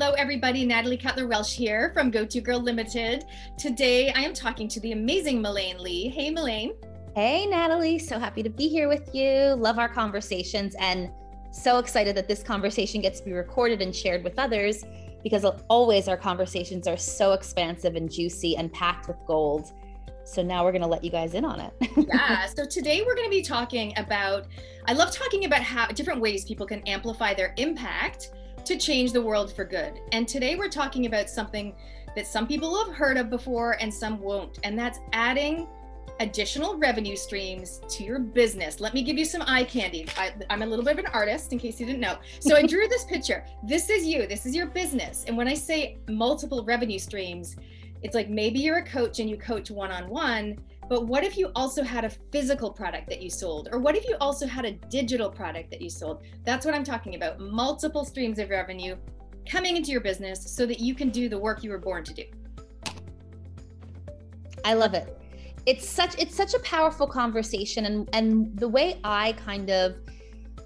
Hello, everybody. Natalie Cutler-Welsh here from Go To Girl Limited. Today, I am talking to the amazing Malaine Lee. Hey, Malaine. Hey, Natalie. So happy to be here with you. Love our conversations and so excited that this conversation gets to be recorded and shared with others because always our conversations are so expansive and juicy and packed with gold. So now we're going to let you guys in on it. Yeah. So today we're going to be talking about, I love talking about how different ways people can amplify their impact to change the world for good. And today we're talking about something that some people have heard of before and some won't, and that's adding additional revenue streams to your business. Let me give you some eye candy. I'm a little bit of an artist in case you didn't know. So I drew this picture. This is you, this is your business. And when I say multiple revenue streams, it's like maybe you're a coach and you coach one-on-one, but what if you also had a physical product that you sold? Or what if you also had a digital product that you sold? That's what I'm talking about. Multiple streams of revenue coming into your business so that you can do the work you were born to do. I love it. It's such a powerful conversation. And the way I kind of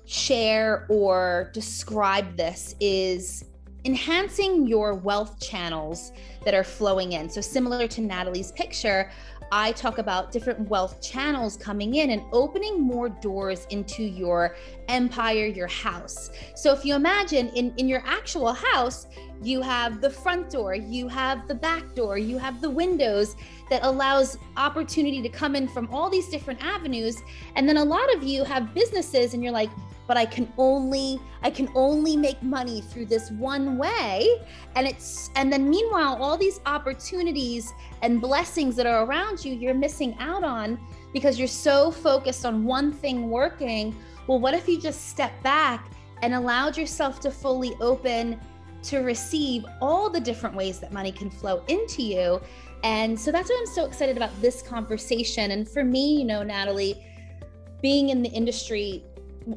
share or describe this is enhancing your wealth channels that are flowing in. So similar to Natalie's picture, I talk about different wealth channels coming in and opening more doors into your empire, your house. So if you imagine in your actual house, you have the front door, you have the back door, you have the windows that allows opportunity to come in from all these different avenues. And then a lot of you have businesses and you're like, but I can only make money through this one way. And then meanwhile, all these opportunities and blessings that are around you, you're missing out on because you're so focused on one thing working. Well, what if you just stepped back and allowed yourself to fully open to receive all the different ways that money can flow into you? And so that's why I'm so excited about this conversation. And for me, you know, Natalie, being in the industry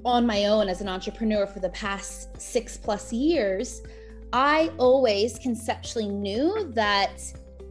on my own as an entrepreneur for the past 6+ years, I always conceptually knew that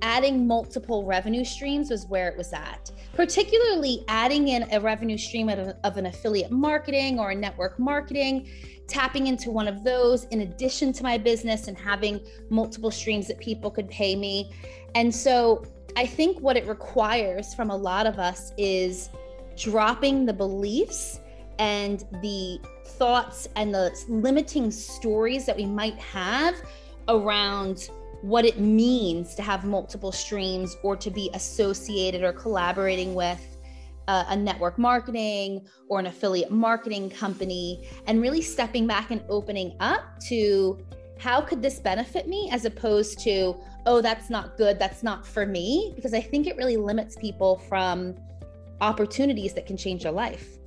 adding multiple revenue streams was where it was at. Particularly adding in a revenue stream of an affiliate marketing or a network marketing, tapping into one of those in addition to my business and having multiple streams that people could pay me. And so I think what it requires from a lot of us is dropping the beliefs and the thoughts and the limiting stories that we might have around what it means to have multiple streams or to be associated or collaborating with a network marketing or an affiliate marketing company, and really stepping back and opening up to how could this benefit me as opposed to, oh, that's not good, that's not for me, because I think it really limits people from opportunities that can change their life.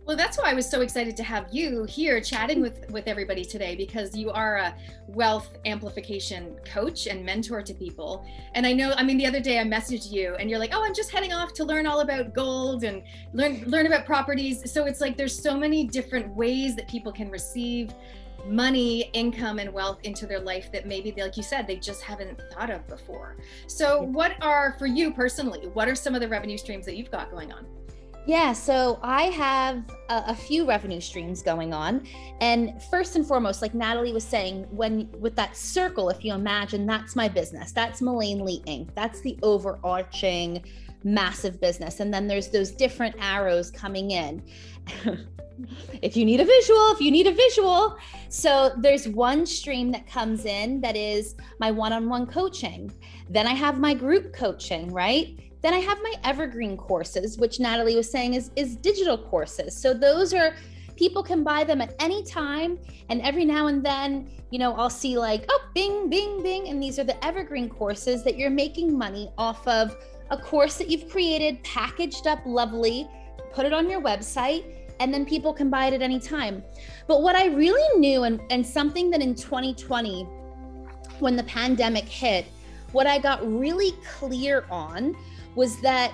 Well, that's why I was so excited to have you here chatting with everybody today, because you are a wealth amplification coach and mentor to people. And I know, the other day I messaged you and you're like, oh, I'm just heading off to learn all about gold and learn about properties. So it's like, there's so many different ways that people can receive money, income, and wealth into their life that maybe, like you said, they just haven't thought of before. So what are, for you personally, what are some of the revenue streams that you've got going on? Yeah, so I have a few revenue streams going on. And first and foremost, like Natalie was saying, with that circle, if you imagine, that's my business. That's Malaine Lee Inc. That's the overarching massive business. And then there's those different arrows coming in. If you need a visual. So there's one stream that comes in that is my one-on-one coaching. Then I have my group coaching, right? Then I have my evergreen courses, which Natalie was saying is digital courses. So those are, people can buy them at any time. And every now and then, you know, I'll see like, oh, bing, bing, bing. And these are the evergreen courses that you're making money off of a course that you've created, packaged up lovely, put it on your website, and then people can buy it at any time. But what I really knew, and something that in 2020, when the pandemic hit, what I got really clear on was that,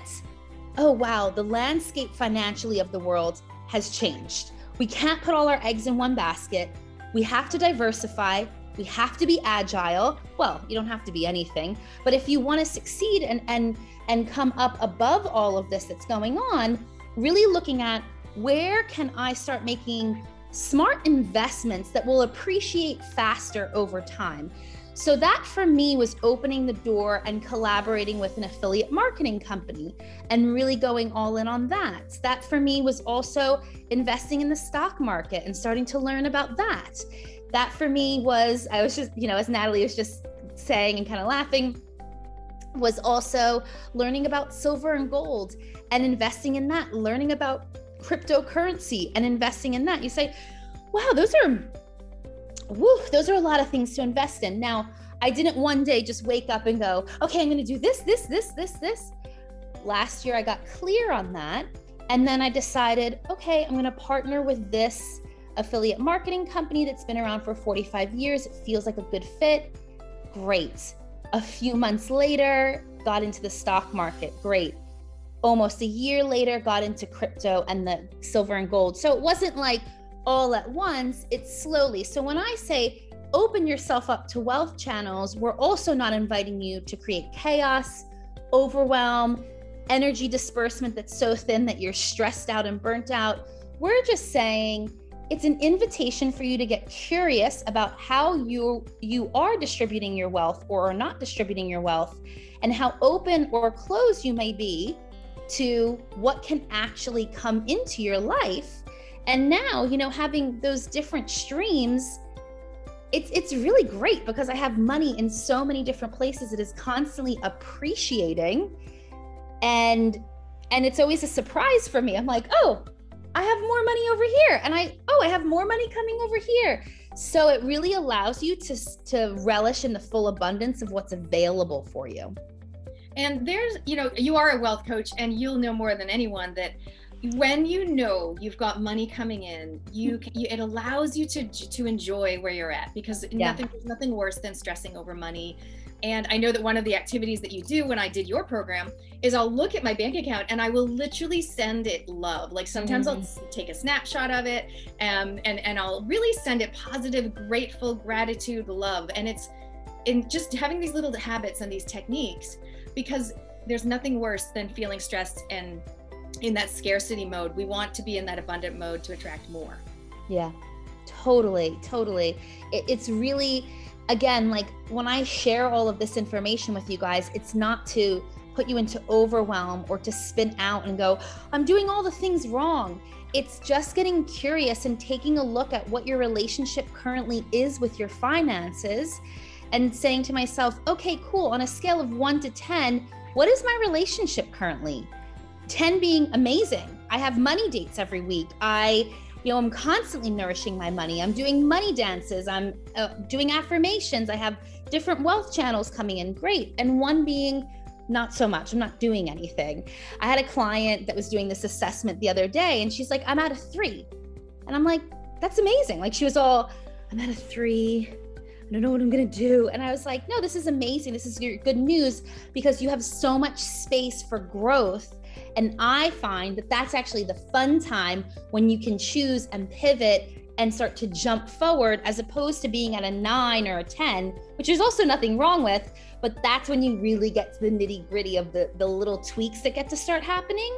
oh wow, the landscape financially of the world has changed. We can't put all our eggs in one basket. We have to diversify. We have to be agile. Well, you don't have to be anything, but if you want to succeed and come up above all of this that's going on, really looking at where can I start making smart investments that will appreciate faster over time. So that for me was opening the door and collaborating with an affiliate marketing company and really going all in on that. That for me was also investing in the stock market and starting to learn about that. That for me was, I was just, as Natalie was just saying and kind of laughing, was also learning about silver and gold and investing in that, learning about cryptocurrency and investing in that. You say, wow, those are a lot of things to invest in. Now, I didn't one day just wake up and go, okay, I'm going to do this. Last year, I got clear on that. And then I decided, okay, I'm going to partner with this affiliate marketing company that's been around for 45 years. It feels like a good fit. Great. A few months later, got into the stock market. Great. Almost a year later, got into crypto and the silver and gold. So it wasn't like all at once, it's slowly. So when I say open yourself up to wealth channels, we're also not inviting you to create chaos, overwhelm, energy disbursement that's so thin that you're stressed out and burnt out. We're just saying it's an invitation for you to get curious about how you are distributing your wealth or are not distributing your wealth, and how open or closed you may be to what can actually come into your life. And now, having those different streams, it's really great because I have money in so many different places. It is constantly appreciating. And it's always a surprise for me. I'm like, oh, I have more money over here. And I have more money coming over here. So it really allows you to relish in the full abundance of what's available for you. And there's, you are a wealth coach, and you'll know more than anyone that when you've got money coming in, it allows you to enjoy where you're at, because there's nothing worse than stressing over money. And I know that one of the activities that you do when I did your program is I'll look at my bank account and I will literally send it love. Like sometimes I'll take a snapshot of it and I'll really send it positive, grateful, gratitude, love. And it's in just having these little habits and these techniques, because there's nothing worse than feeling stressed and in that scarcity mode. We want to be in that abundant mode to attract more. Yeah, totally. It's really, again, like when I share all of this information with you guys, it's not to put you into overwhelm or to spin out and go, I'm doing all the things wrong. It's just getting curious and taking a look at what your relationship currently is with your finances and saying to myself, okay, cool. On a scale of 1 to 10, what is my relationship currently? 10 being amazing. I have money dates every week. I'm constantly nourishing my money. I'm doing money dances. I'm doing affirmations. I have different wealth channels coming in. Great. And 1 being not so much. I'm not doing anything. I had a client that was doing this assessment the other day, and she's like, I'm at a 3. And I'm like, that's amazing. Like she was all, I'm at a 3. I don't know what I'm going to do. And I was like, no, this is amazing. This is your good news, because you have so much space for growth. And I find that that's actually the fun time when you can choose and pivot and start to jump forward, as opposed to being at a 9 or a 10, which there's also nothing wrong with, but that's when you really get to the nitty gritty of the little tweaks that get to start happening.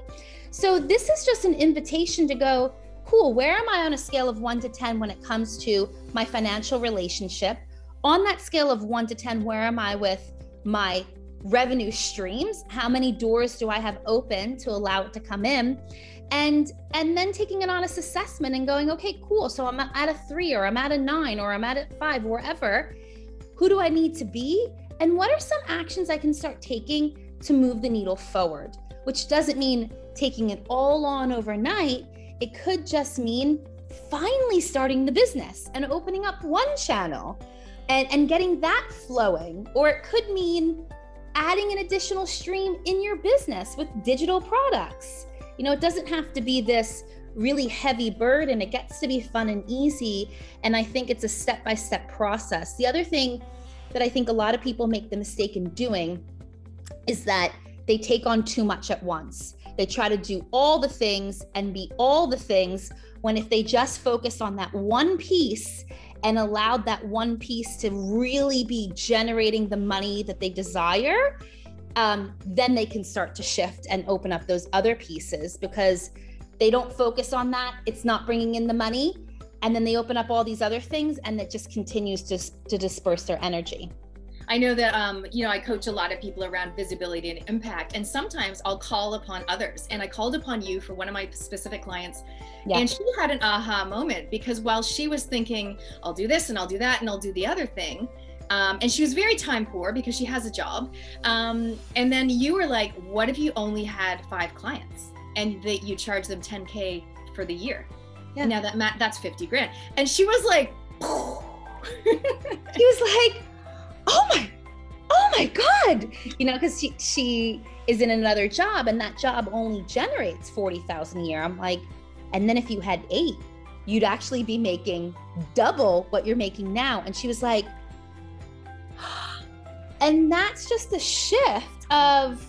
So this is just an invitation to go, cool, where am I on a scale of 1 to 10 when it comes to my financial relationship? On that scale of 1 to 10, where am I with my revenue streams? How many doors do I have open to allow it to come in? And then taking an honest assessment and going, okay, cool. So I'm at a 3, or I'm at a 9, or I'm at a 5, wherever. Who do I need to be? And what are some actions I can start taking to move the needle forward? Which doesn't mean taking it all on overnight. It could just mean finally starting the business and opening up 1 channel and getting that flowing. Or it could mean adding an additional stream in your business with digital products. It doesn't have to be this really heavy burden. It gets to be fun and easy. And I think it's a step-by-step process. The other thing that I think a lot of people make the mistake in doing is that they take on too much at once. They try to do all the things and be all the things, when if they just focus on that one piece and allowed that one piece to really be generating the money that they desire, then they can start to shift and open up those other pieces, because they don't focus on that. It's not bringing in the money. And then they open up all these other things, and it just continues to disperse their energy. I know that, I coach a lot of people around visibility and impact, and sometimes I'll call upon others. And I called upon you for one of my specific clients, and she had an aha moment, because while she was thinking, I'll do this and I'll do that and I'll do the other thing, and she was very time poor because she has a job. And then you were like, what if you only had 5 clients and that you charge them 10K for the year? Yeah. Now that's 50 grand. And she was like, he was like, oh my God, because she is in another job, and that job only generates 40,000 a year. I'm like, and then if you had 8, you'd actually be making double what you're making now. And she was like, and that's just the shift of,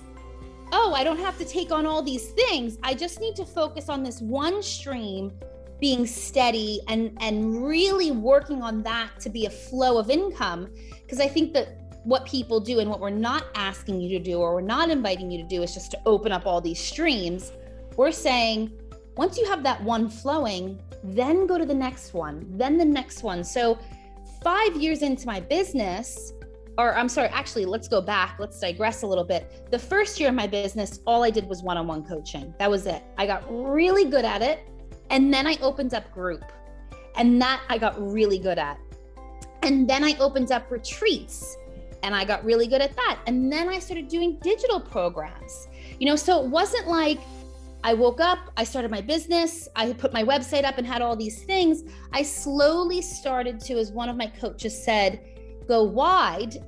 oh, I don't have to take on all these things. I just need to focus on this one stream being steady and really working on that to be a flow of income. Because I think that what people do and what we're not asking you to do, or we're not inviting you to do, is just to open up all these streams. We're saying, once you have that one flowing, then go to the next one, then the next one. So 5 years into my business, or I'm sorry, actually, let's go back. Let's digress a little bit. The first year of my business, all I did was one-on-one coaching. That was it. I got really good at it. And then I opened up group, and that I got really good at. And then I opened up retreats, and I got really good at that. And then I started doing digital programs, so it wasn't like I woke up, I started my business, I put my website up and had all these things. I slowly started to, as one of my coaches said, go wide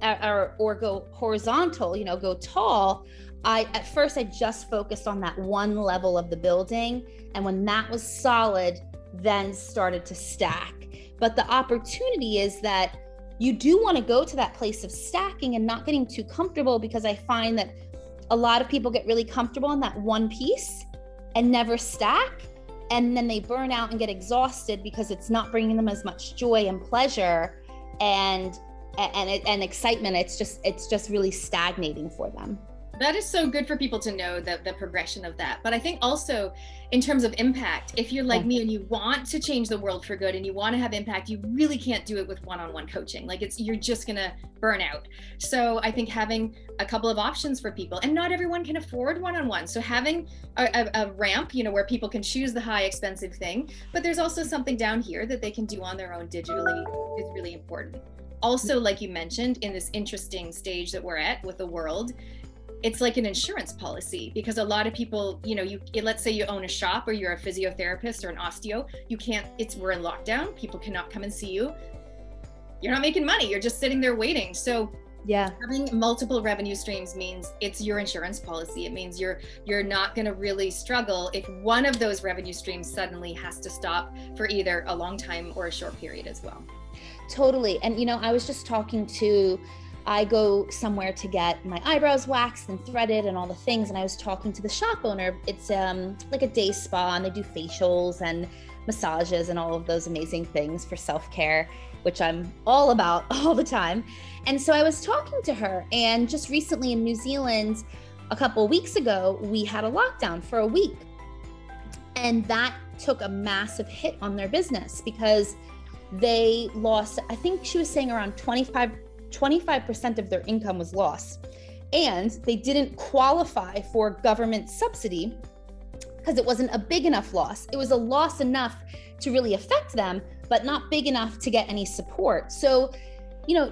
or go horizontal, go tall. At first I just focused on that one level of the building. And when that was solid, then started to stack. But the opportunity is that you do want to go to that place of stacking and not getting too comfortable, because I find that a lot of people get really comfortable in that one piece and never stack. And then they burn out and get exhausted because it's not bringing them as much joy and pleasure and excitement. It's just really stagnating for them. That is so good for people to know the progression of that. But I think also in terms of impact, if you're like me and you want to change the world for good and you want to have impact, you really can't do it with one-on-one coaching. Like you're just going to burn out. So I think having a couple of options for people, and not everyone can afford one-on-one. So having a ramp, where people can choose the high expensive thing, but there's also something down here that they can do on their own digitally is really important. Also, like you mentioned, in this interesting stage that we're at with the world, it's like an insurance policy, because a lot of people, let's say you own a shop or you're a physiotherapist or an osteo, we're in lockdown. People cannot come and see you. You're not making money. You're just sitting there waiting. So having multiple revenue streams means it's your insurance policy. It means you're not going to really struggle if one of those revenue streams suddenly has to stop for either a long time or a short period as well. Totally. And, I was just I go somewhere to get my eyebrows waxed and threaded and all the things. And I was talking to the shop owner. It's like a day spa, and they do facials and massages and all of those amazing things for self-care, which I'm all about all the time. And so I was talking to her, and just recently in New Zealand, a couple of weeks ago, we had a lockdown for a week. And that took a massive hit on their business, because they lost, I think she was saying around 25% of their income was lost. And they didn't qualify for government subsidy because it wasn't a big enough loss. It was a loss enough to really affect them, but not big enough to get any support. So,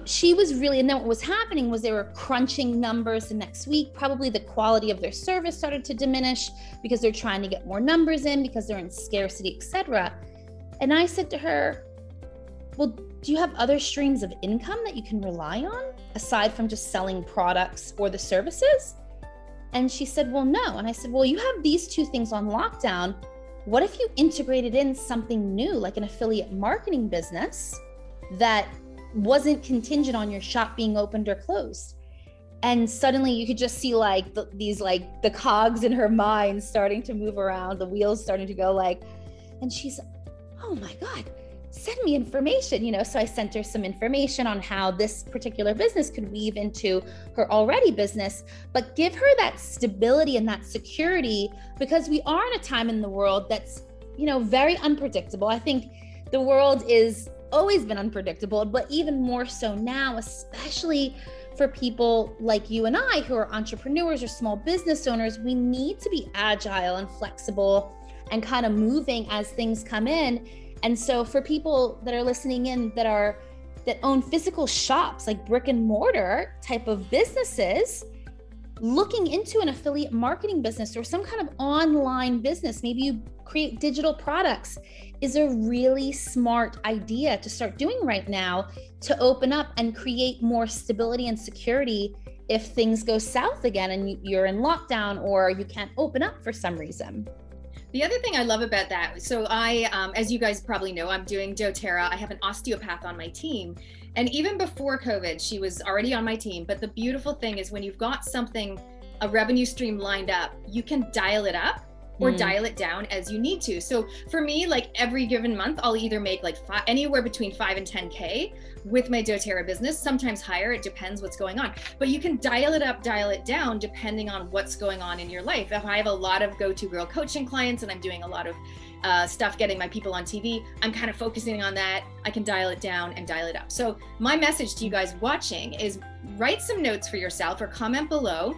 she was really, and then what was happening was they were crunching numbers the next week. Probably the quality of their service started to diminish because they're trying to get more numbers in because they're in scarcity, etc. And I said to her, well, do you have other streams of income that you can rely on aside from just selling products or the services? And she said, well, no. And I said, well, you have these 2 things on lockdown. What if you integrated in something new, like an affiliate marketing business that wasn't contingent on your shop being opened or closed? And suddenly you could just see the cogs in her mind starting to move around, the wheels starting to go and she's, oh my God, send me information, So I sent her some information on how this particular business could weave into her already business, but give her that stability and that security, because we are in a time in the world that's, very unpredictable. I think the world is always been unpredictable, but even more so now, especially for people like you and I who are entrepreneurs or small business owners, we need to be agile and flexible and kind of moving as things come in. And so for people that are listening in that own physical shops, like brick and mortar type of businesses, looking into an affiliate marketing business or some kind of online business, maybe you create digital products, is a really smart idea to start doing right now to open up and create more stability and security if things go south again and you're in lockdown or you can't open up for some reason. The other thing I love about that, so I, as you guys probably know, I'm doing doTERRA. I have an osteopath on my team. And even before COVID, she was already on my team. But the beautiful thing is when you've got something, a revenue stream lined up, you can dial it up or dial it down as you need to. So for me, like every given month, I'll either make like anywhere between 5 and 10K with my doTERRA business, sometimes higher, it depends what's going on. But you can dial it up, dial it down, depending on what's going on in your life. If I have a lot of go-to girl coaching clients and I'm doing a lot of stuff getting my people on TV, I'm kind of focusing on that. I can dial it down and dial it up. So my message to you guys watching is write some notes for yourself or comment below.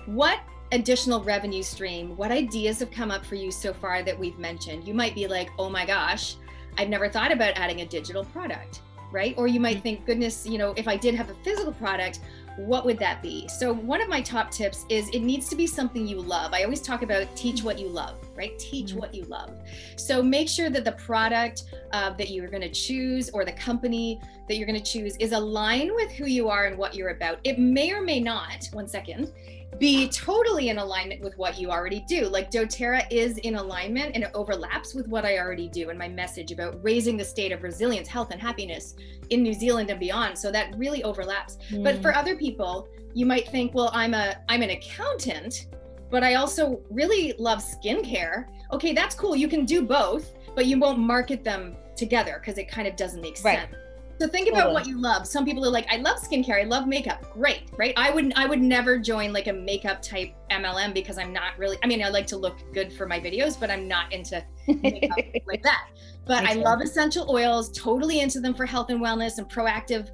What additional revenue stream, what ideas have come up for you so far that we've mentioned? You might be like, oh my gosh, I've never thought about adding a digital product, right? Or you might think, goodness, you know, if I did have a physical product, what would that be? So one of my top tips is it needs to be something you love. I always talk about teach what you love, right? Teach what you love. So make sure that the product that you're going to choose or the company that you're going to choose is aligned with who you are and what you're about. It may or may not, one second, be totally in alignment with what you already do. Like doTERRA is in alignment and it overlaps with what I already do and my message about raising the state of resilience, health, and happiness in New Zealand and beyond. So that really overlaps. But for other people, you might think, well, I'm an accountant, but I also really love skincare. Okay, that's cool. You can do both, but you won't market them together because it kind of doesn't make sense. So think about what you love. Some people are like, I love skincare, I love makeup. Great, right? I would never join like a makeup type MLM because I'm not really, I mean, I like to look good for my videos, but I'm not into makeup like that. But I love essential oils, totally into them for health and wellness and proactive,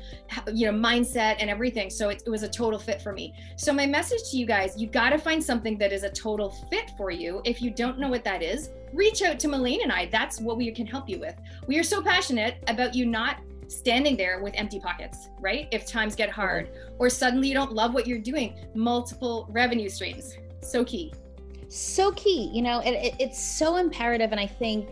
you know, mindset and everything. So it was a total fit for me. So my message to you guys, you got to find something that is a total fit for you. If you don't know what that is, reach out to Malaine and I. That's what we can help you with. We are so passionate about you not standing there with empty pockets, right? If times get hard or suddenly you don't love what you're doing, multiple revenue streams. So key. So key, you know, it's so imperative. And I think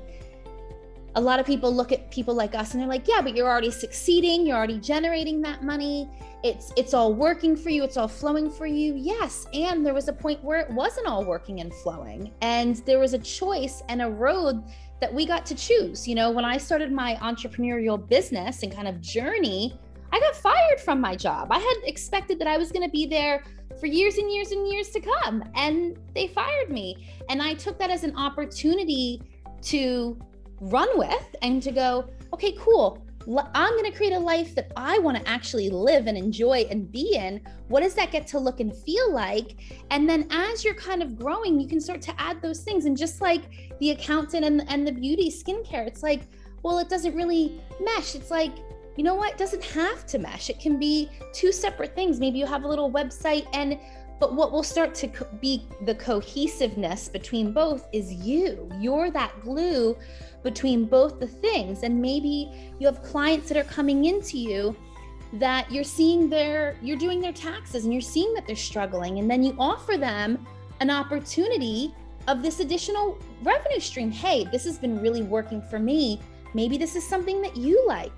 a lot of people look at people like us and they're like, yeah, but you're already succeeding. You're already generating that money. It's all working for you. It's all flowing for you. Yes. And there was a point where it wasn't all working and flowing. And there was a choice and a road that we got to choose. You know, when I started my entrepreneurial business and kind of journey, I got fired from my job. I had expected that I was going to be there for years and years and years to come, and they fired me. And I took that as an opportunity to run with and to go, okay, cool. I'm going to create a life that I want to actually live and enjoy and be in. What does that get to look and feel like? And then as you're kind of growing, you can start to add those things. And just like the accountant and the beauty skincare, it's like, well, it doesn't really mesh. It's like, you know what? It doesn't have to mesh. It can be two separate things. Maybe you have a little website but what will start to be the cohesiveness between both is you. You're that glue between both the things. And maybe you have clients that are coming into you that you're seeing you're doing their taxes and you're seeing that they're struggling. And then you offer them an opportunity of this additional revenue stream. Hey, this has been really working for me. Maybe this is something that you like,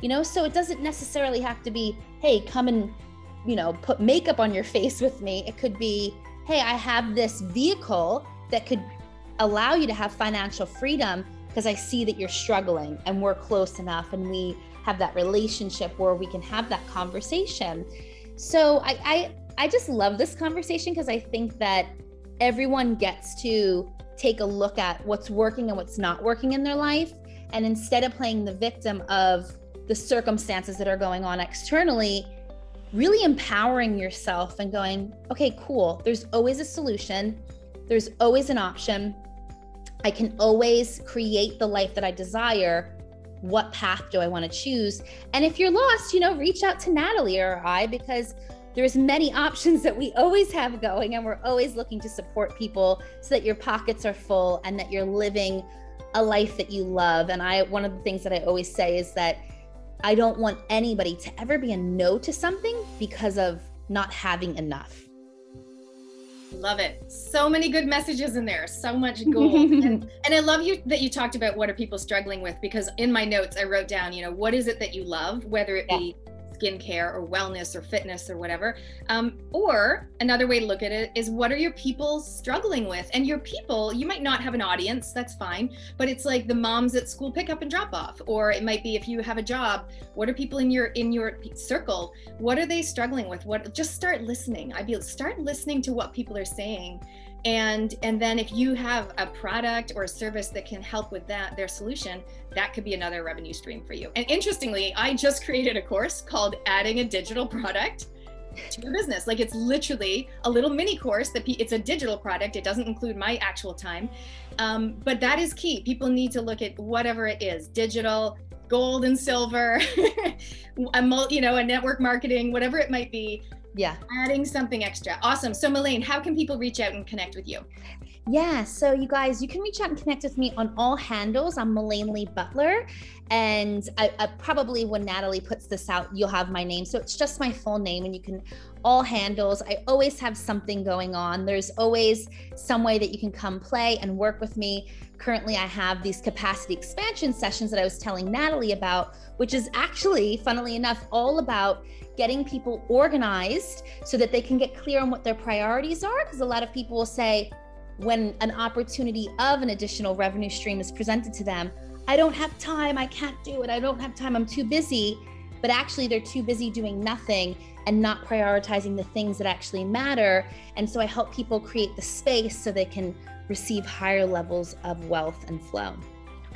you know? So it doesn't necessarily have to be, hey, come and, you know, put makeup on your face with me. It could be, hey, I have this vehicle that could allow you to have financial freedom because I see that you're struggling and we're close enough and we have that relationship where we can have that conversation. So I just love this conversation because I think that everyone gets to take a look at what's working and what's not working in their life. And instead of playing the victim of the circumstances that are going on externally, really empowering yourself and going, okay, cool. There's always a solution. There's always an option. I can always create the life that I desire what path do I want to choose? And if you're lost, reach out to Natalie or I, because there's many options that we always have going, and we're always looking to support people so that your pockets are full and that you're living a life that you love. And one of the things that I always say is that I don't want anybody to ever be a no to something because of not having enough. Love it. So many good messages in there. So much gold. and I love that you talked about what are people struggling with, because in my notes, I wrote down, what is it that you love, whether it be skincare or wellness or fitness or whatever. Or another way to look at it is, what are your people struggling with? And your people, you might not have an audience, that's fine, but it's like the moms at school pick up and drop off, or it might be if you have a job, what are people in your circle, what are they struggling with? Just start listening. Start listening to what people are saying. And then if you have a product or a service that can help with their solution, that could be another revenue stream for you. And interestingly, I just created a course called Adding a Digital Product to Your Business. Like, it's literally a little mini course it's a digital product. It doesn't include my actual time. But that is key. People need to look at whatever it is, digital, gold and silver, a network marketing, whatever it might be. Yeah. Adding something extra. Awesome. So Malaine, how can people reach out and connect with you? Yeah. So you guys, you can reach out and connect with me on all handles. I'm Malaine Butler. And I probably, when Natalie puts this out, you'll have my name. So it's just my full name, and you can all handles. I always have something going on. There's always some way that you can come play and work with me. Currently, I have these capacity expansion sessions that I was telling Natalie about, which is actually, funnily enough, all about getting people organized so that they can get clear on what their priorities are. Because a lot of people will say, when an opportunity of an additional revenue stream is presented to them, I don't have time, I can't do it, I don't have time, I'm too busy. But actually they're too busy doing nothing and not prioritizing the things that actually matter. And so I help people create the space so they can receive higher levels of wealth and flow.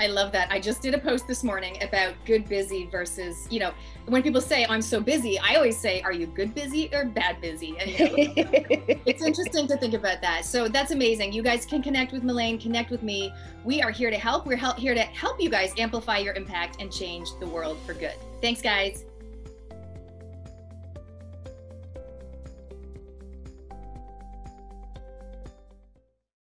I love that. I just did a post this morning about good busy versus, when people say, I'm so busy, I always say, are you good busy or bad busy? And it's interesting to think about that. So that's amazing. You guys can connect with Malaine, connect with me. We are here to help. We're here to help you guys amplify your impact and change the world for good. Thanks, guys.